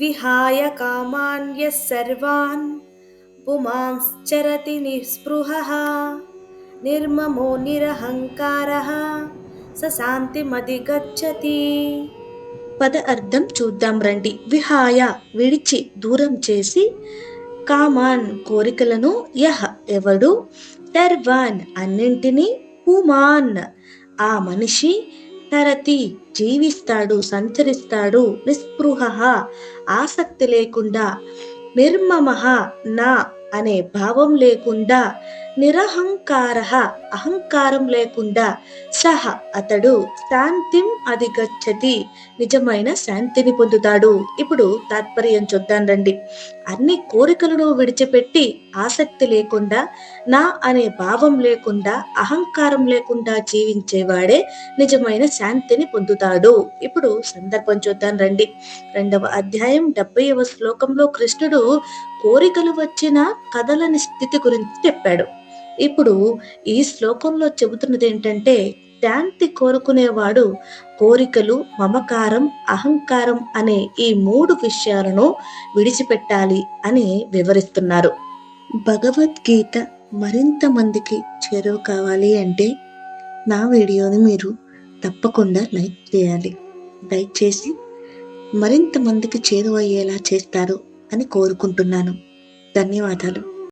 విహాయ కామాన్యః సర్వాన్ పుమాంశ్చరతి నిస్పృహః నిర్మమో నిరహంకారః స శాంతిమధిగచ్చతి. పద అర్థం చూద్దాం రండి. విహాయ విడిచి, దూరం చేసి, కామాన్ కోరికలను, యహ ఎవడు, సర్వాన్ అన్నింటినీ, పుమాన్ ఆ మనిషి, తరతి జీవిస్తాడు, సంచరిస్తాడు, నిస్పృహ ఆసక్తి లేకుండా, నిర్మమః నా అనే భావం లేకుండా, నిరహంకార అహంకారం లేకుండా, సహ అతడు శాంతిం అధిగచ్చతి నిజమైన శాంతిని పొందుతాడు. ఇప్పుడు తాత్పర్యం చూద్దాం రండి. అన్ని కోరికలను విడిచిపెట్టి, ఆసక్తి లేకుండా, నా అనే భావం లేకుండా, అహంకారం లేకుండా జీవించేవాడే నిజమైన శాంతిని పొందుతాడు. ఇప్పుడు సందర్భం చూద్దాం రండి. 2వ అధ్యాయం 70వ శ్లోకంలో కృష్ణుడు కోరికలు వచ్చిన కదలని స్థితి గురించి చెప్పాడు. ఇప్పుడు ఈ శ్లోకంలో చెబుతున్నది ఏంటంటే, శాంతి కోరుకునేవాడు కోరికలు, మమకారం, అహంకారం అనే ఈ 3 విషయాలను విడిచిపెట్టాలి అని వివరిస్తున్నారు. భగవద్గీత మరింత మందికి చేరువ కావాలి అంటే నా వీడియోని మీరు తప్పకుండా లైక్ చేయాలి. లైక్ చేసి మరింత మందికి చేరువయ్యేలా చేస్తారు అని కోరుకుంటున్నాను. ధన్యవాదాలు.